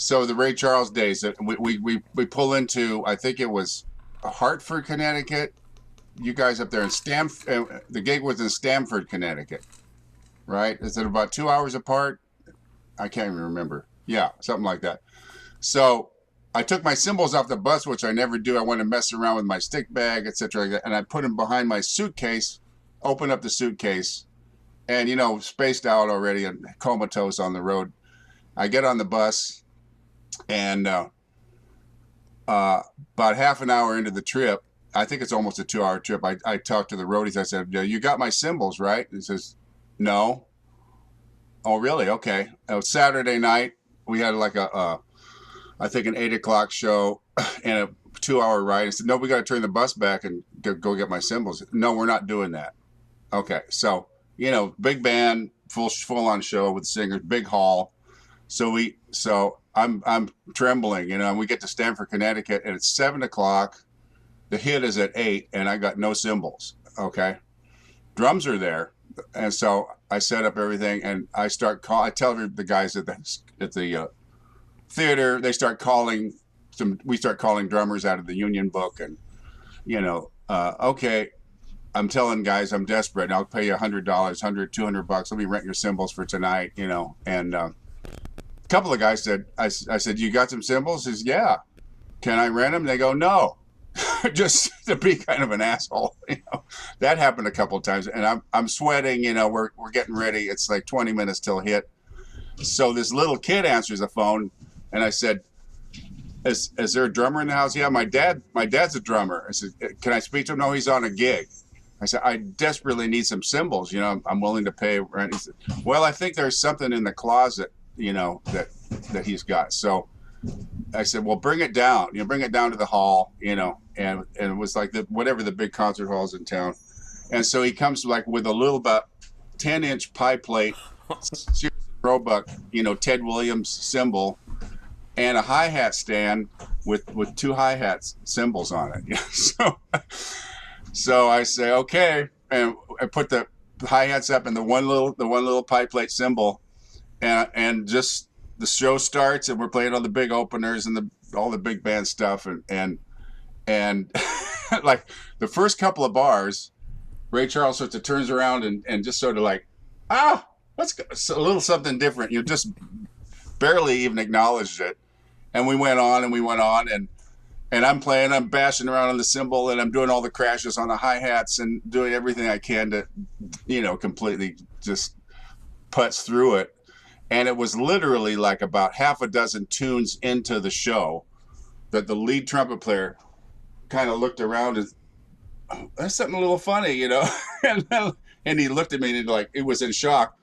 So the Ray Charles days that we pull into, I think it was Hartford, Connecticut. You guys up there in the gig was in Stamford, Connecticut, right? Is it about 2 hours apart? I can't even remember. Yeah, something like that. So I took my cymbals off the bus, which I never do. I want to mess around with my stick bag, etc. Like that, and I put them behind my suitcase. Open up the suitcase, and spaced out already and comatose on the road. I get on the bus, and about half an hour into the trip, I think it's almost a 2 hour trip. I talked to the roadies. I said, "Yeah, you got my cymbals, right?" He says, "No." Oh, really? Okay. It was Saturday night. We had like I think an 8 o'clock show and a 2 hour ride. I said, "No, we got to turn the bus back and go get my cymbals." "No, we're not doing that." Okay. So, big band, full on show with singers, big hall. So I'm trembling, and we get to Stamford, Connecticut, and it's 7 o'clock. The hit is at 8, and I got no cymbals. Okay. Drums are there. And so I set up everything, and I tell the guys at the theater, they start calling we start calling drummers out of the union book, and okay, I'm telling guys I'm desperate, and I'll pay you $100, $200. Let me rent your cymbals for tonight, and a couple of guys said, I said, "You got some cymbals?" He says, "Yeah." "Can I rent them?" They go, "No." Just to be kind of an asshole, That happened a couple of times, and I'm sweating. We're getting ready. It's like 20 minutes till hit. So this little kid answers the phone, and I said, "Is there a drummer in the house?" "Yeah, my dad's a drummer." I said, "Can I speak to him?" "No, he's on a gig." I said, "I desperately need some cymbals. I'm willing to pay rent." He said, "Well, I think there's something in the closet, that he's got." So I said, "Well, bring it down. Bring it down to the hall, and it was like whatever the big concert halls in town. And so he comes like with a little about 10-inch pie plate, Sears and Roebuck, Ted Williams cymbal, and a hi-hat stand with two hi-hats cymbals on it. So I say, "Okay," and I put the hi-hats up and the one little pie plate cymbal, and just the show starts, and we're playing all the big openers and all the big band stuff, and like the first couple of bars, Ray Charles sort of turns around and just sort of like, let's a little something different. Just barely even acknowledged it, and we went on, and I'm playing, I'm bashing around on the cymbal, and I'm doing all the crashes on the hi-hats and doing everything I can to, completely just putz through it. And it was literally like about half a dozen tunes into the show that the lead trumpet player kind of looked around and, "Oh, that's something a little funny, and he looked at me and he was in shock.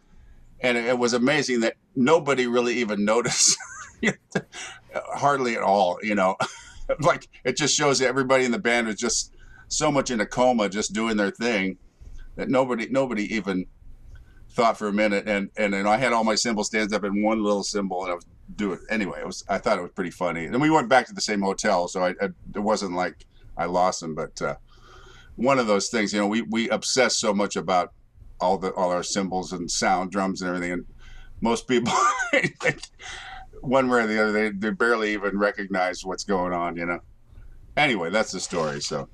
And it was amazing that nobody really even noticed, hardly at all, Like, it just shows that everybody in the band was just so much in a coma, just doing their thing, that nobody even thought for a minute. And I had all my cymbal stands up in one little cymbal, and I was doing it anyway. I thought it was pretty funny. And we went back to the same hotel, so it wasn't like I lost them. But one of those things, we obsess so much about all our cymbals and sound, drums and everything, and most people, one way or the other, they barely even recognize what's going on. Anyway, that's the story. So.